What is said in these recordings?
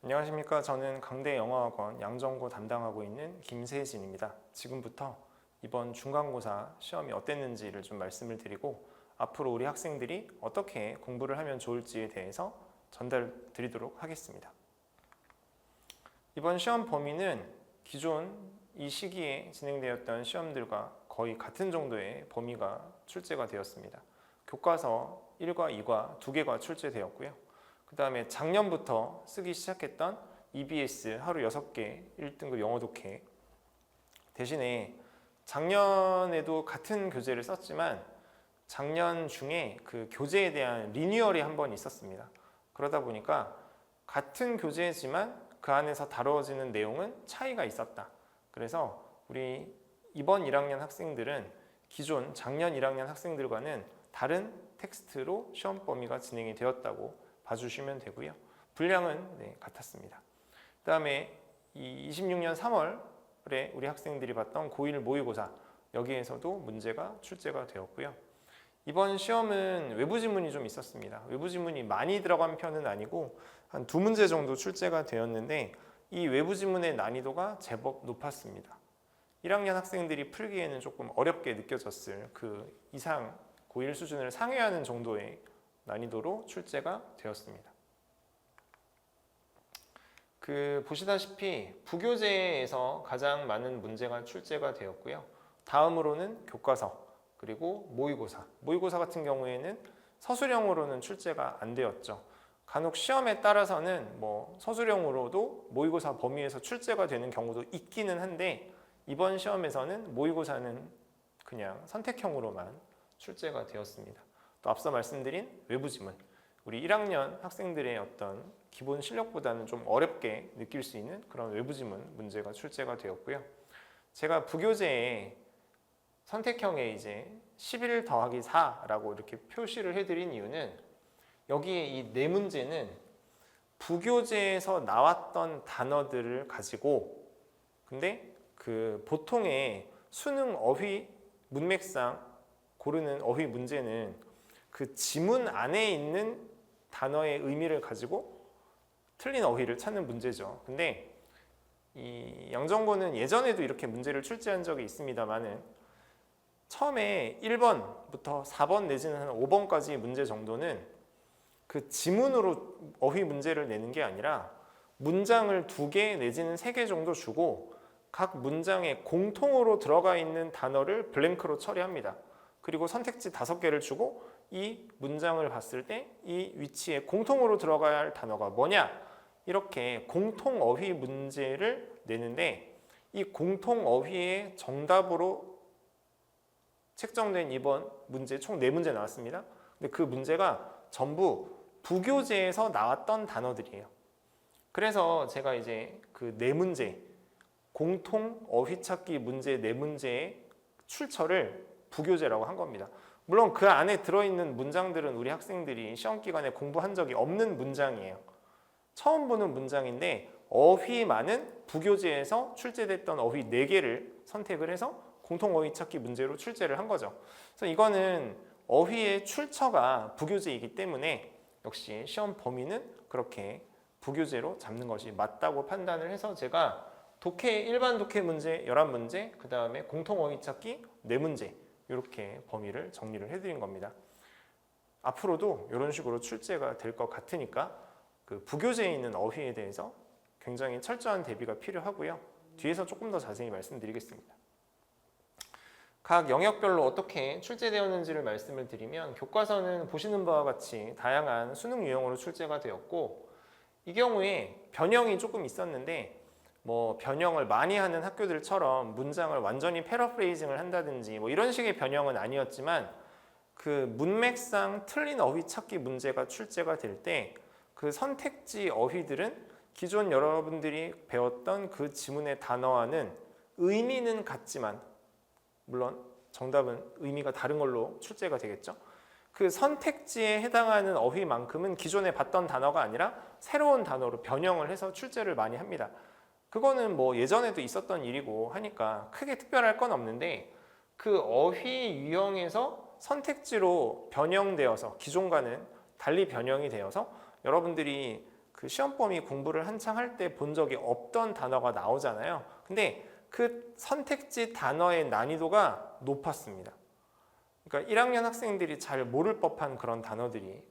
안녕하십니까. 저는 강대영어학원 양정고 담당하고 있는 김세진입니다. 지금부터 이번 중간고사 시험이 어땠는지를 좀 말씀을 드리고 앞으로 우리 학생들이 어떻게 공부를 하면 좋을지에 대해서 전달 드리도록 하겠습니다. 이번 시험 범위는 기존 이 시기에 진행되었던 시험들과 거의 같은 정도의 범위가 출제가 되었습니다. 교과서 1과 2과 2개가 출제되었고요. 그 다음에 작년부터 쓰기 시작했던 EBS 하루 6개 1등급 영어 독해 대신에 작년에도 같은 교재를 썼지만 작년 중에 그 교재에 대한 리뉴얼이 한 번 있었습니다. 그러다 보니까 같은 교재지만 그 안에서 다뤄지는 내용은 차이가 있었다. 그래서 우리 이번 1학년 학생들은 기존 작년 1학년 학생들과는 다른 텍스트로 시험 범위가 진행이 되었다고 봐주시면 되고요. 분량은 같았습니다. 그 다음에 이 26년 3월에 우리 학생들이 봤던 고1 모의고사 여기에서도 문제가 출제가 되었고요. 이번 시험은 외부 지문이 좀 있었습니다. 외부 지문이 많이 들어간 편은 아니고 한 2문제 정도 출제가 되었는데 이 외부 지문의 난이도가 제법 높았습니다. 1학년 학생들이 풀기에는 조금 어렵게 느껴졌을 그 이상 고1 수준을 상회하는 정도의 난이도로 출제가 되었습니다. 보시다시피 부교재에서 가장 많은 문제가 출제가 되었고요. 다음으로는 교과서, 그리고 모의고사. 모의고사 같은 경우에는 서술형으로는 출제가 안 되었죠. 간혹 시험에 따라서는 서술형으로도 모의고사 범위에서 출제가 되는 경우도 있기는 한데 이번 시험에서는 모의고사는 그냥 선택형으로만 출제가 되었습니다. 또 앞서 말씀드린 외부 지문, 우리 1학년 학생들의 어떤 기본 실력보다는 좀 어렵게 느낄 수 있는 그런 외부 지문 문제가 출제가 되었고요. 제가 부교재에 선택형에 이제 11 더하기 4라고 이렇게 표시를 해드린 이유는 여기에 이 네 문제는 부교재에서 나왔던 단어들을 가지고 근데 그 보통의 수능 어휘 문맥상 고르는 어휘 문제는 그 지문 안에 있는 단어의 의미를 가지고 틀린 어휘를 찾는 문제죠. 근데 이 양정고는 예전에도 이렇게 문제를 출제한 적이 있습니다만은 처음에 1번부터 4번 내지는 한 5번까지 문제 정도는 그 지문으로 어휘 문제를 내는 게 아니라 문장을 2개 내지는 3개 정도 주고 각 문장에 공통으로 들어가 있는 단어를 블랭크로 처리합니다. 그리고 선택지 5개를 주고 이 문장을 봤을 때 이 위치에 공통으로 들어가야 할 단어가 뭐냐 이렇게 공통 어휘 문제를 내는데 이 공통 어휘의 정답으로 책정된 이번 문제 총 4문제 나왔습니다. 근데 그 문제가 전부 부교재에서 나왔던 단어들이에요. 그래서 제가 이제 그 4문제 공통 어휘 찾기 문제 4문제의 출처를 부교재라고 한 겁니다. 물론 그 안에 들어있는 문장들은 우리 학생들이 시험 기간에 공부한 적이 없는 문장이에요. 처음 보는 문장인데 어휘만은 부교재에서 출제됐던 어휘 4개를 선택을 해서 공통 어휘 찾기 문제로 출제를 한 거죠. 그래서 이거는 어휘의 출처가 부교재이기 때문에 역시 시험 범위는 그렇게 부교재로 잡는 것이 맞다고 판단을 해서 제가 독해 일반 독해 문제 11문제, 그 다음에 공통 어휘 찾기 4문제 이렇게 범위를 정리를 해드린 겁니다. 앞으로도 이런 식으로 출제가 될 것 같으니까 그 부교재에 있는 어휘에 대해서 굉장히 철저한 대비가 필요하고요. 뒤에서 조금 더 자세히 말씀드리겠습니다. 각 영역별로 어떻게 출제되었는지를 말씀을 드리면 교과서는 보시는 바와 같이 다양한 수능 유형으로 출제가 되었고 이 경우에 변형이 조금 있었는데 변형을 많이 하는 학교들처럼 문장을 완전히 패러프레이징을 한다든지 이런 식의 변형은 아니었지만 그 문맥상 틀린 어휘 찾기 문제가 출제가 될 때 그 선택지 어휘들은 기존 여러분들이 배웠던 그 지문의 단어와는 의미는 같지만 물론 정답은 의미가 다른 걸로 출제가 되겠죠. 그 선택지에 해당하는 어휘만큼은 기존에 봤던 단어가 아니라 새로운 단어로 변형을 해서 출제를 많이 합니다. 그거는 예전에도 있었던 일이고 하니까 크게 특별할 건 없는데 그 어휘 유형에서 선택지로 변형되어서 기존과는 달리 변형이 되어서 여러분들이 그 시험 범위 공부를 한창 할 때 본 적이 없던 단어가 나오잖아요. 근데 그 선택지 단어의 난이도가 높았습니다. 그러니까 1학년 학생들이 잘 모를 법한 그런 단어들이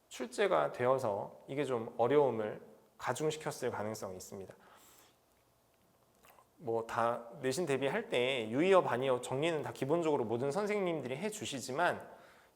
출제가 되어서 이게 좀 어려움을 가중시켰을 가능성이 있습니다. 뭐 다 내신 대비할 때 유의어, 반의어 정리는 다 기본적으로 모든 선생님들이 해주시지만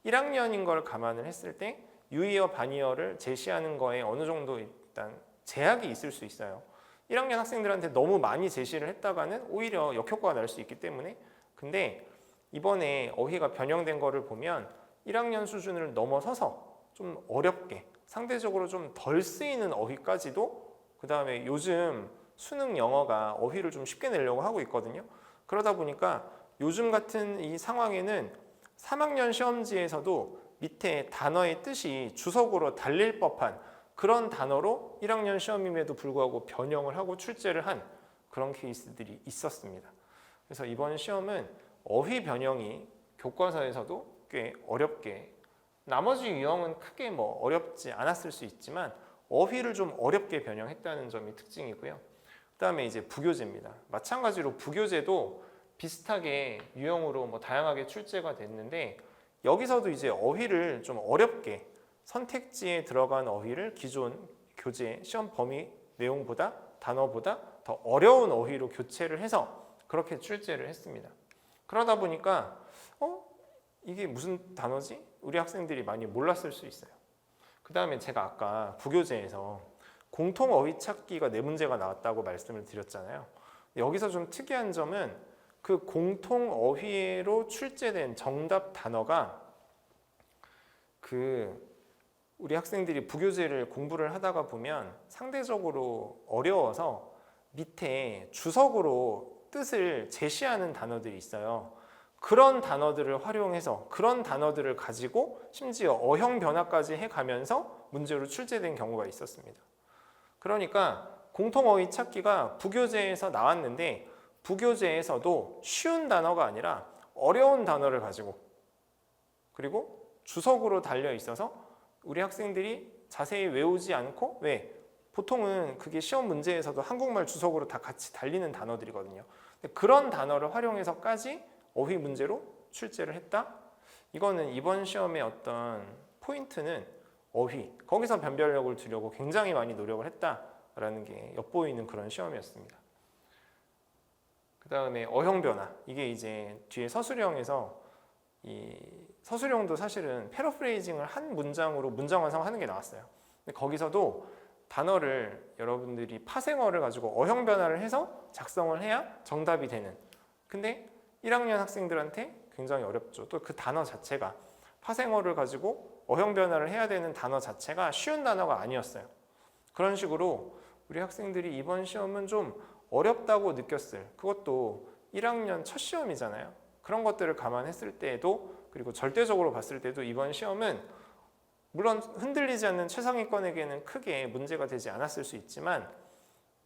1학년인 걸 감안을 했을 때 유의어, 반의어를 제시하는 거에 어느 정도 일단 제약이 있을 수 있어요. 1학년 학생들한테 너무 많이 제시를 했다가는 오히려 역효과가 날 수 있기 때문에. 근데 이번에 어휘가 변형된 거를 보면 1학년 수준을 넘어서서 좀 어렵게 상대적으로 좀 덜 쓰이는 어휘까지도, 그 다음에 요즘 수능 영어가 어휘를 좀 쉽게 내려고 하고 있거든요. 그러다 보니까 요즘 같은 이 상황에는 3학년 시험지에서도 밑에 단어의 뜻이 주석으로 달릴 법한 그런 단어로 1학년 시험임에도 불구하고 변형을 하고 출제를 한 그런 케이스들이 있었습니다. 그래서 이번 시험은 어휘 변형이 교과서에서도 꽤 어렵게, 나머지 유형은 크게 뭐 어렵지 않았을 수 있지만 어휘를 좀 어렵게 변형했다는 점이 특징이고요. 그다음에 이제 부교재입니다. 마찬가지로 부교재도 비슷하게 유형으로 뭐 다양하게 출제가 됐는데 여기서도 이제 어휘를 좀 어렵게 선택지에 들어간 어휘를 기존 교재 시험 범위 내용보다 단어보다 더 어려운 어휘로 교체를 해서 그렇게 출제를 했습니다. 그러다 보니까 이게 무슨 단어지? 우리 학생들이 많이 몰랐을 수 있어요. 그 다음에 제가 아까 부교재에서 공통 어휘 찾기가 4문제가 나왔다고 말씀을 드렸잖아요. 여기서 좀 특이한 점은 그 공통 어휘로 출제된 정답 단어가 우리 학생들이 부교재를 공부를 하다가 보면 상대적으로 어려워서 밑에 주석으로 뜻을 제시하는 단어들이 있어요. 그런 단어들을 활용해서 그런 단어들을 가지고 심지어 어형 변화까지 해가면서 문제로 출제된 경우가 있었습니다. 그러니까 공통어휘 찾기가 부교재에서 나왔는데 부교재에서도 쉬운 단어가 아니라 어려운 단어를 가지고 그리고 주석으로 달려 있어서 우리 학생들이 자세히 외우지 않고 보통은 그게 시험 문제에서도 한국말 주석으로 다 같이 달리는 단어들이거든요. 그런 단어를 활용해서까지 어휘 문제로 출제를 했다? 이거는 이번 시험의 어떤 포인트는 어휘, 거기서 변별력을 두려고 굉장히 많이 노력을 했다라는 게 엿보이는 그런 시험이었습니다. 그 다음에 어형 변화, 이게 이제 뒤에 서술형에서 이 서술형도 사실은 패러프레이징을 한 문장으로 문장 완성하는 게 나왔어요. 근데 거기서도 단어를 여러분들이 파생어를 가지고 어형 변화를 해서 작성을 해야 정답이 되는. 근데 1학년 학생들한테 굉장히 어렵죠. 또 그 단어 자체가 파생어를 가지고 어형 변화를 해야 되는 단어 자체가 쉬운 단어가 아니었어요. 그런 식으로 우리 학생들이 이번 시험은 좀 어렵다고 느꼈을, 그것도 1학년 첫 시험이잖아요. 그런 것들을 감안했을 때에도, 그리고 절대적으로 봤을 때도 이번 시험은 물론 흔들리지 않는 최상위권에게는 크게 문제가 되지 않았을 수 있지만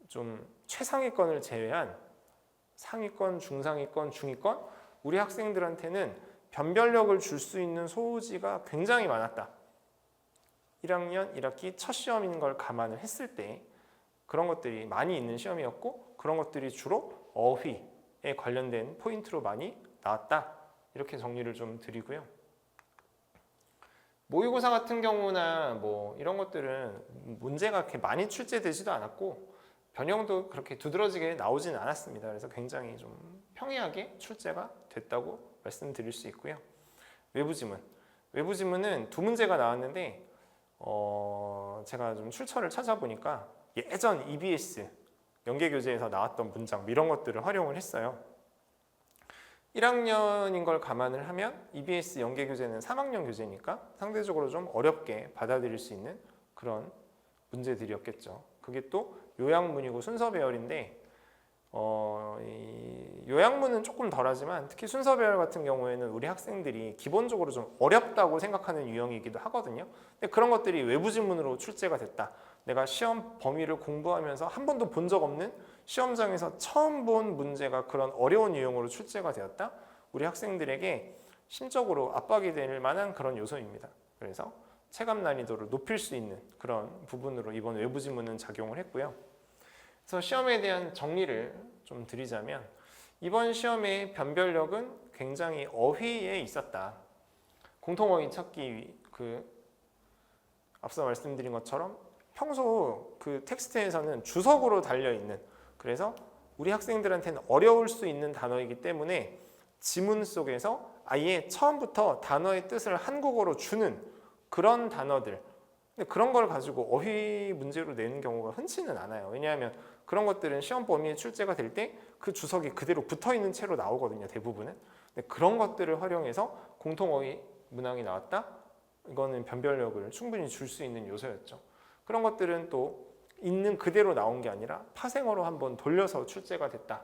좀 최상위권을 제외한 상위권, 중상위권, 중위권 우리 학생들한테는 변별력을 줄 수 있는 소지가 굉장히 많았다. 1학년 1학기 첫 시험인 걸 감안을 했을 때 그런 것들이 많이 있는 시험이었고 그런 것들이 주로 어휘에 관련된 포인트로 많이 나왔다. 이렇게 정리를 좀 드리고요. 모의고사 같은 경우나 뭐 이런 것들은 문제가 그렇게 많이 출제되지도 않았고 변형도 그렇게 두드러지게 나오지는 않았습니다. 그래서 굉장히 좀 평이하게 출제가 됐다고 말씀드릴 수 있고요. 외부지문은 2문제가 나왔는데 제가 좀 출처를 찾아보니까 예전 EBS 연계교재에서 나왔던 문장 이런 것들을 활용을 했어요. 1학년인 걸 감안을 하면 EBS 연계교재는 3학년 교재니까 상대적으로 좀 어렵게 받아들일 수 있는 그런 문제들이었겠죠. 그게 또 요약문이고 순서 배열인데 이 요약문은 조금 덜하지만 특히 순서 배열 같은 경우에는 우리 학생들이 기본적으로 좀 어렵다고 생각하는 유형이기도 하거든요. 근데 그런 것들이 외부 지문으로 출제가 됐다. 내가 시험 범위를 공부하면서 한 번도 본 적 없는 시험장에서 처음 본 문제가 그런 어려운 유형으로 출제가 되었다. 우리 학생들에게 심적으로 압박이 될 만한 그런 요소입니다. 그래서 체감 난이도를 높일 수 있는 그런 부분으로 이번 외부 지문은 작용을 했고요. 그래서 시험에 대한 정리를 좀 드리자면 이번 시험의 변별력은 굉장히 어휘에 있었다. 공통어휘 찾기 앞서 말씀드린 것처럼 평소 그 텍스트에서는 주석으로 달려있는, 그래서 우리 학생들한테는 어려울 수 있는 단어이기 때문에 지문 속에서 아예 처음부터 단어의 뜻을 한국어로 주는 그런 단어들, 근데 그런 걸 가지고 어휘 문제로 내는 경우가 흔치는 않아요. 왜냐하면 그런 것들은 시험 범위에 출제가 될 때 그 주석이 그대로 붙어있는 채로 나오거든요, 대부분은. 근데 그런 것들을 활용해서 공통어휘 문항이 나왔다? 이거는 변별력을 충분히 줄 수 있는 요소였죠. 그런 것들은 또 있는 그대로 나온 게 아니라 파생어로 한번 돌려서 출제가 됐다.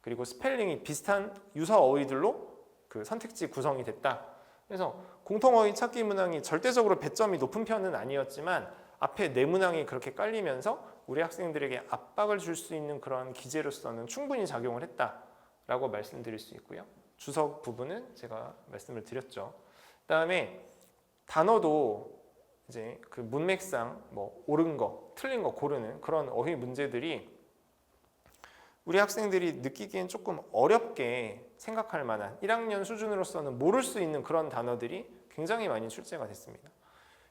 그리고 스펠링이 비슷한 유사 어휘들로 그 선택지 구성이 됐다. 그래서 공통어휘 찾기 문항이 절대적으로 배점이 높은 편은 아니었지만 앞에 네 문항이 그렇게 깔리면서 우리 학생들에게 압박을 줄 수 있는 그런 기제로서는 충분히 작용을 했다라고 말씀드릴 수 있고요. 주석 부분은 제가 말씀을 드렸죠. 그다음에 단어도 이제 그 문맥상 뭐 옳은 거, 틀린 거 고르는 그런 어휘 문제들이 우리 학생들이 느끼기엔 조금 어렵게 생각할 만한 1학년 수준으로서는 모를 수 있는 그런 단어들이 굉장히 많이 출제가 됐습니다.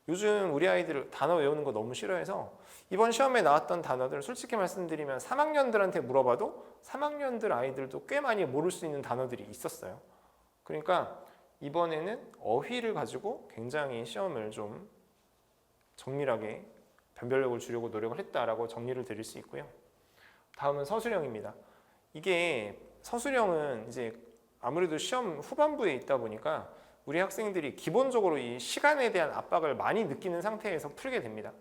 요즘 우리 아이들 단어 외우는 거 너무 싫어해서 이번 시험에 나왔던 단어들 솔직히 말씀드리면 3학년들한테 물어봐도 3학년들 아이들도 꽤 많이 모를 수 있는 단어들이 있었어요. 그러니까 이번에는 어휘를 가지고 굉장히 시험을 좀 정밀하게 변별력을 주려고 노력을 했다라고 정리를 드릴 수 있고요. 다음은 서술형입니다. 이게 서술형은 이제 아무래도 시험 후반부에 있다 보니까 우리 학생들이 기본적으로 이 시간에 대한 압박을 많이 느끼는 상태에서 풀게 됩니다.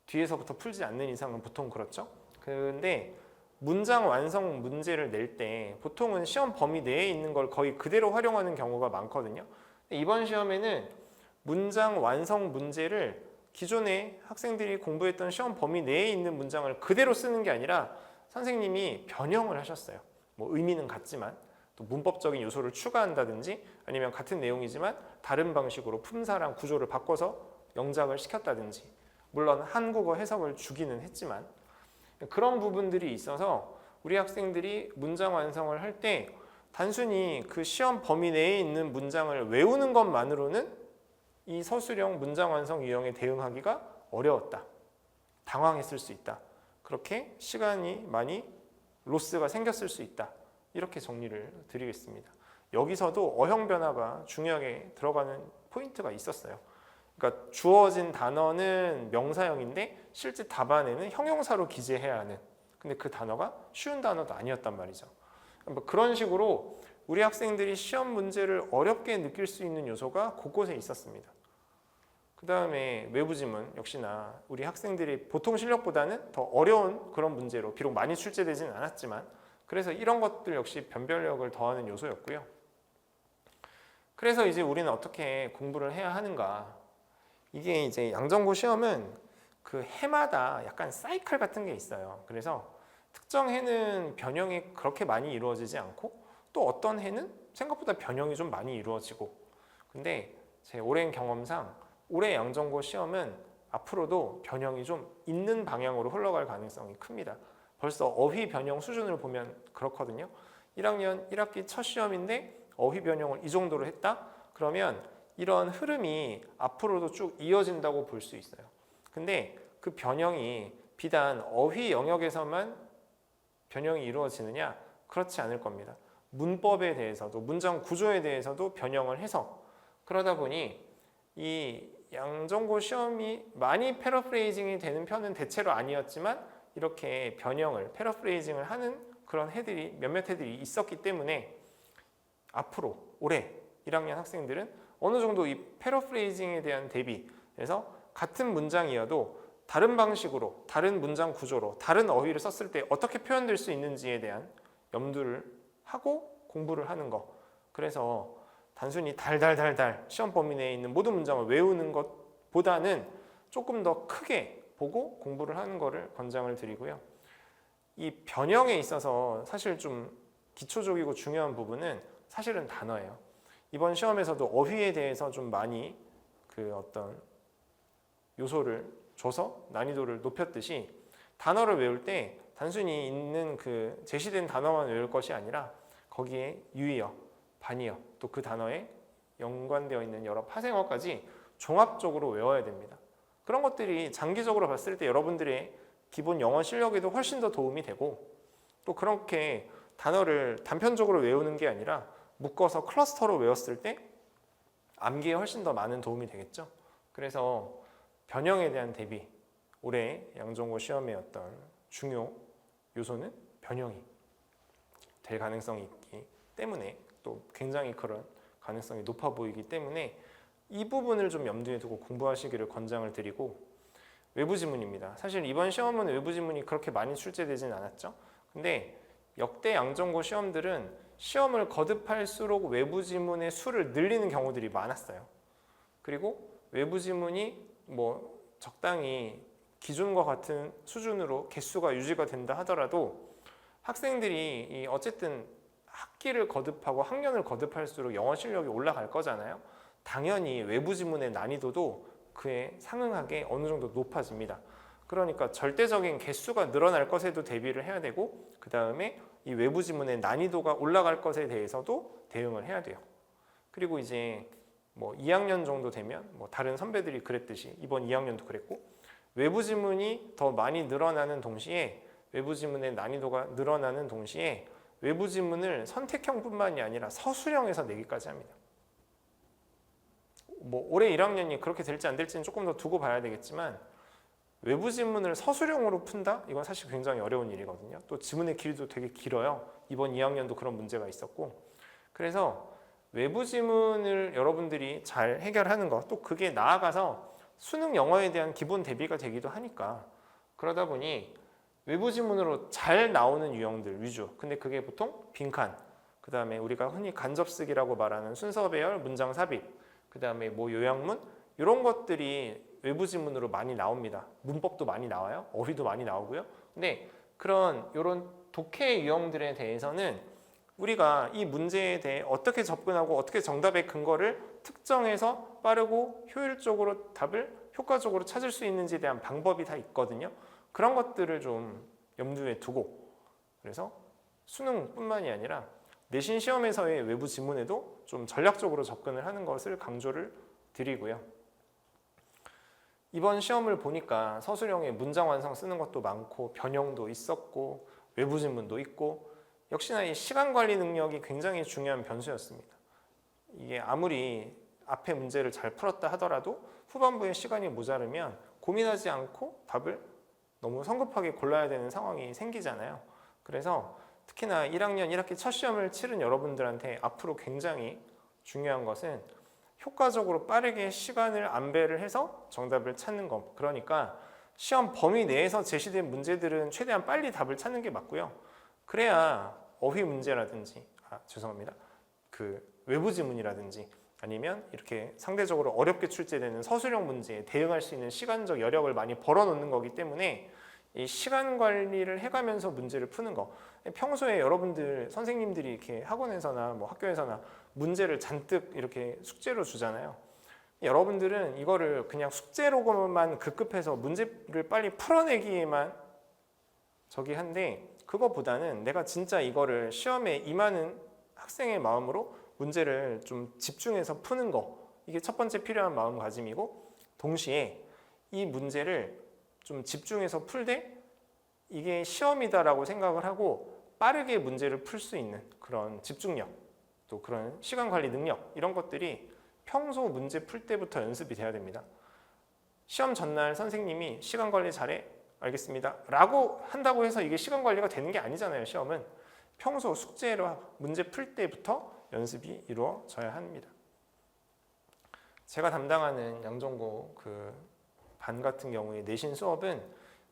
뒤에서부터 풀지 않는 이상은 보통 그렇죠. 근데 문장 완성 문제를 낼 때 보통은 시험 범위 내에 있는 걸 거의 그대로 활용하는 경우가 많거든요. 이번 시험에는 문장 완성 문제를 기존에 학생들이 공부했던 시험 범위 내에 있는 문장을 그대로 쓰는 게 아니라 선생님이 변형을 하셨어요. 뭐 의미는 같지만 또 문법적인 요소를 추가한다든지 아니면 같은 내용이지만 다른 방식으로 품사랑 구조를 바꿔서 영작을 시켰다든지, 물론 한국어 해석을 주기는 했지만 그런 부분들이 있어서 우리 학생들이 문장 완성을 할 때 단순히 그 시험 범위 내에 있는 문장을 외우는 것만으로는 이 서술형 문장 완성 유형에 대응하기가 어려웠다. 당황했을 수 있다. 그렇게 시간이 많이 로스가 생겼을 수 있다. 이렇게 정리를 드리겠습니다. 여기서도 어형 변화가 중요하게 들어가는 포인트가 있었어요. 그러니까 주어진 단어는 명사형인데 실제 답안에는 형용사로 기재해야 하는, 근데 그 단어가 쉬운 단어도 아니었단 말이죠. 그런 식으로 우리 학생들이 시험 문제를 어렵게 느낄 수 있는 요소가 곳곳에 있었습니다. 그 다음에 외부 지문 역시나 우리 학생들이 보통 실력보다는 더 어려운 그런 문제로 비록 많이 출제되지는 않았지만 그래서 이런 것들 역시 변별력을 더하는 요소였고요. 그래서 이제 우리는 어떻게 공부를 해야 하는가. 이게 이제 양정고 시험은 그 해마다 약간 사이클 같은 게 있어요. 그래서 특정 해는 변형이 그렇게 많이 이루어지지 않고 또 어떤 해는 생각보다 변형이 좀 많이 이루어지고, 근데 제 오랜 경험상 올해 양정고 시험은 앞으로도 변형이 좀 있는 방향으로 흘러갈 가능성이 큽니다. 벌써 어휘 변형 수준을 보면 그렇거든요. 1학년 1학기 첫 시험인데 어휘 변형을 이 정도로 했다? 그러면 이런 흐름이 앞으로도 쭉 이어진다고 볼 수 있어요. 근데 그 변형이 비단 어휘 영역에서만 변형이 이루어지느냐? 그렇지 않을 겁니다. 문법에 대해서도 문장 구조에 대해서도 변형을 해서, 그러다 보니 이 양정고 시험이 많이 패러프레이징이 되는 편은 대체로 아니었지만 이렇게 변형을 패러프레이징을 하는 그런 해들이 몇몇 해들이 있었기 때문에 앞으로 올해 1학년 학생들은 어느 정도 이 패러프레이징에 대한 대비해서 같은 문장이어도 다른 방식으로 다른 문장 구조로 다른 어휘를 썼을 때 어떻게 표현될 수 있는지에 대한 염두를 하고 공부를 하는 거. 그래서 단순히 달달달달 시험 범위 내에 있는 모든 문장을 외우는 것보다는 조금 더 크게 보고 공부를 하는 거를 권장을 드리고요. 이 변형에 있어서 사실 좀 기초적이고 중요한 부분은 사실은 단어예요. 이번 시험에서도 어휘에 대해서 좀 많이 그 어떤 요소를 줘서 난이도를 높였듯이 단어를 외울 때 단순히 있는 그 제시된 단어만 외울 것이 아니라 거기에 유의어, 반의어, 또 그 단어에 연관되어 있는 여러 파생어까지 종합적으로 외워야 됩니다. 그런 것들이 장기적으로 봤을 때 여러분들의 기본 영어 실력에도 훨씬 더 도움이 되고, 또 그렇게 단어를 단편적으로 외우는 게 아니라 묶어서 클러스터로 외웠을 때 암기에 훨씬 더 많은 도움이 되겠죠. 그래서 변형에 대한 대비, 올해 양정고 시험의 어떤 중요 요소는 변형이 될 가능성이 있기 때문에, 또 굉장히 그런 가능성이 높아 보이기 때문에 이 부분을 좀 염두에 두고 공부하시기를 권장을 드리고, 외부 지문입니다. 사실 이번 시험은 외부 지문이 그렇게 많이 출제되진 않았죠. 근데 역대 양정고 시험들은 시험을 거듭할수록 외부 지문의 수를 늘리는 경우들이 많았어요. 그리고 외부 지문이 뭐 적당히 기존과 같은 수준으로 개수가 유지가 된다 하더라도 학생들이 어쨌든 학기를 거듭하고 학년을 거듭할수록 영어 실력이 올라갈 거잖아요. 당연히 외부 지문의 난이도도 그에 상응하게 어느 정도 높아집니다. 그러니까 절대적인 개수가 늘어날 것에도 대비를 해야 되고, 그 다음에 이 외부 지문의 난이도가 올라갈 것에 대해서도 대응을 해야 돼요. 그리고 이제 뭐 2학년 정도 되면 뭐 다른 선배들이 그랬듯이 이번 2학년도 그랬고, 외부 지문이 더 많이 늘어나는 동시에, 외부 지문의 난이도가 늘어나는 동시에 외부 지문을 선택형뿐만이 아니라 서술형에서 내기까지 합니다. 뭐 올해 1학년이 그렇게 될지 안 될지는 조금 더 두고 봐야 되겠지만, 외부 지문을 서술형으로 푼다? 이건 사실 굉장히 어려운 일이거든요. 또 지문의 길이도 되게 길어요. 이번 2학년도 그런 문제가 있었고, 그래서 외부 지문을 여러분들이 잘 해결하는 것, 또 그게 나아가서 수능 영어에 대한 기본 대비가 되기도 하니까, 그러다 보니 외부 지문으로 잘 나오는 유형들 위주, 근데 그게 보통 빈칸, 그 다음에 우리가 흔히 간접쓰기라고 말하는 순서 배열, 문장 삽입, 그 다음에 뭐 요약문, 이런 것들이 외부 지문으로 많이 나옵니다. 문법도 많이 나와요. 어휘도 많이 나오고요. 근데 이런 독해 유형들에 대해서는 우리가 이 문제에 대해 어떻게 접근하고 어떻게 정답의 근거를 특정해서 빠르고 효율적으로 답을 효과적으로 찾을 수 있는지에 대한 방법이 다 있거든요. 그런 것들을 좀 염두에 두고, 그래서 수능뿐만이 아니라 내신 시험에서의 외부 지문에도 좀 전략적으로 접근을 하는 것을 강조를 드리고요. 이번 시험을 보니까 서술형에 문장 완성 쓰는 것도 많고 변형도 있었고 외부 지문도 있고, 역시나 이 시간 관리 능력이 굉장히 중요한 변수였습니다. 이게 아무리 앞에 문제를 잘 풀었다 하더라도 후반부에 시간이 모자르면 고민하지 않고 답을 너무 성급하게 골라야 되는 상황이 생기잖아요. 그래서 특히나 1학년 1학기 첫 시험을 치른 여러분들한테 앞으로 굉장히 중요한 것은 효과적으로 빠르게 시간을 안배를 해서 정답을 찾는 것. 그러니까 시험 범위 내에서 제시된 문제들은 최대한 빨리 답을 찾는 게 맞고요. 그래야 어휘 문제라든지, 죄송합니다. 그 외부 지문이라든지 아니면 이렇게 상대적으로 어렵게 출제되는 서술형 문제에 대응할 수 있는 시간적 여력을 많이 벌어놓는 거기 때문에 이 시간 관리를 해가면서 문제를 푸는 거. 평소에 여러분들 선생님들이 이렇게 학원에서나 뭐 학교에서나 문제를 잔뜩 이렇게 숙제로 주잖아요. 여러분들은 이거를 그냥 숙제로만 급급해서 문제를 빨리 풀어내기에만 저기 한데, 그거보다는 내가 진짜 이거를 시험에 임하는 학생의 마음으로 문제를 좀 집중해서 푸는 거, 이게 첫 번째 필요한 마음가짐이고, 동시에 이 문제를 좀 집중해서 풀되 이게 시험이다라고 생각을 하고 빠르게 문제를 풀 수 있는 그런 집중력, 또 그런 시간 관리 능력, 이런 것들이 평소 문제 풀 때부터 연습이 돼야 됩니다. 시험 전날 선생님이 시간 관리 잘해? 알겠습니다 라고 한다고 해서 이게 시간 관리가 되는 게 아니잖아요. 시험은 평소 숙제로 문제 풀 때부터 연습이 이루어져야 합니다. 제가 담당하는 양정고 그 반 같은 경우에 내신 수업은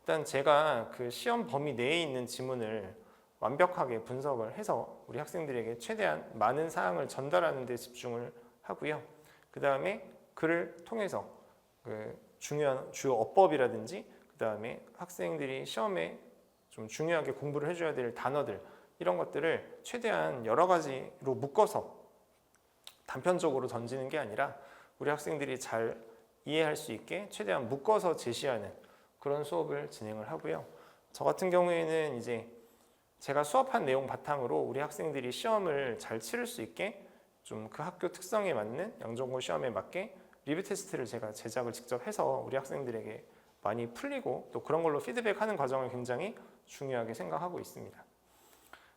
일단 제가 그 시험 범위 내에 있는 지문을 완벽하게 분석을 해서 우리 학생들에게 최대한 많은 사항을 전달하는 데 집중을 하고요. 그 다음에 그를 통해서 그 중요한 주요 어법이라든지, 그 다음에 학생들이 시험에 좀 중요하게 공부를 해줘야 될 단어들, 이런 것들을 최대한 여러 가지로 묶어서 단편적으로 던지는 게 아니라 우리 학생들이 잘 이해할 수 있게 최대한 묶어서 제시하는 그런 수업을 진행을 하고요. 저 같은 경우에는 이제 제가 수업한 내용 바탕으로 우리 학생들이 시험을 잘 치를 수 있게 좀 그 학교 특성에 맞는 양전고 시험에 맞게 리뷰 테스트를 제가 제작을 직접 해서 우리 학생들에게 많이 풀리고 또 그런 걸로 피드백하는 과정을 굉장히 중요하게 생각하고 있습니다.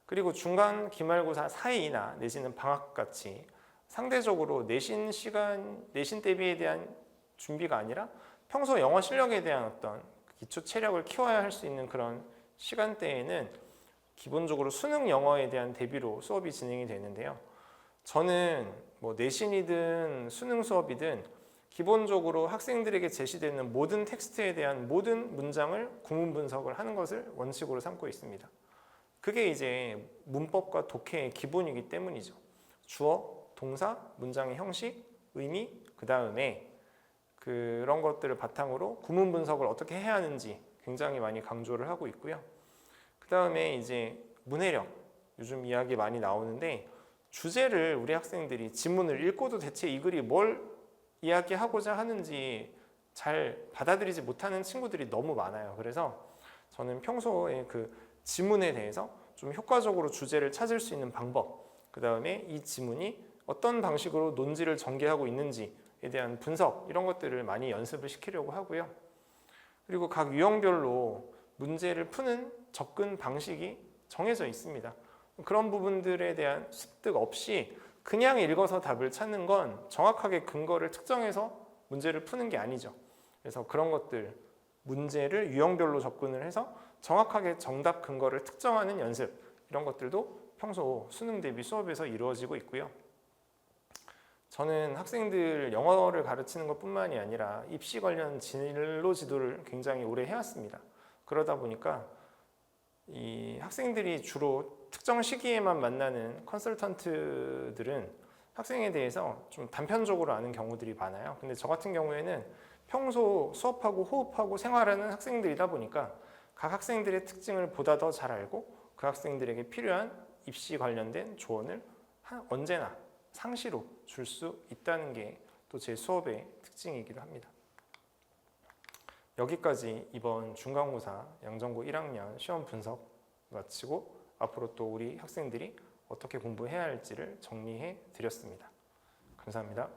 그리고 중간 기말고사 사이나 내지는 방학같이 상대적으로 내신 시간, 내신 대비에 대한 준비가 아니라 평소 영어 실력에 대한 어떤 기초 체력을 키워야 할 수 있는 그런 시간대에는 기본적으로 수능 영어에 대한 대비로 수업이 진행이 되는데요. 저는 뭐 내신이든 수능 수업이든 기본적으로 학생들에게 제시되는 모든 텍스트에 대한 모든 문장을 구문 분석을 하는 것을 원칙으로 삼고 있습니다. 그게 이제 문법과 독해의 기본이기 때문이죠. 주어, 동사, 문장의 형식, 의미, 그 다음에 그런 것들을 바탕으로 구문 분석을 어떻게 해야 하는지 굉장히 많이 강조를 하고 있고요. 그 다음에 이제 문해력, 요즘 이야기 많이 나오는데 주제를 우리 학생들이 지문을 읽고도 대체 이 글이 뭘 이야기하고자 하는지 잘 받아들이지 못하는 친구들이 너무 많아요. 그래서 저는 평소에 그 지문에 대해서 좀 효과적으로 주제를 찾을 수 있는 방법, 그 다음에 이 지문이 어떤 방식으로 논지를 전개하고 있는지에 대한 분석, 이런 것들을 많이 연습을 시키려고 하고요. 그리고 각 유형별로 문제를 푸는 접근 방식이 정해져 있습니다. 그런 부분들에 대한 습득 없이 그냥 읽어서 답을 찾는 건 정확하게 근거를 특정해서 문제를 푸는 게 아니죠. 그래서 그런 것들, 문제를 유형별로 접근을 해서 정확하게 정답 근거를 특정하는 연습, 이런 것들도 평소 수능 대비 수업에서 이루어지고 있고요. 저는 학생들 영어를 가르치는 것뿐만이 아니라 입시 관련 진로 지도를 굉장히 오래 해왔습니다. 그러다 보니까 이 학생들이 주로 특정 시기에만 만나는 컨설턴트들은 학생에 대해서 좀 단편적으로 아는 경우들이 많아요. 근데 저 같은 경우에는 평소 수업하고 호흡하고 생활하는 학생들이다 보니까 각 학생들의 특징을 보다 더 잘 알고 그 학생들에게 필요한 입시 관련된 조언을 언제나 상시로 줄 수 있다는 게 또 제 수업의 특징이기도 합니다. 여기까지 이번 중간고사 양전고 1학년 시험 분석 마치고 앞으로 또 우리 학생들이 어떻게 공부해야 할지를 정리해 드렸습니다. 감사합니다.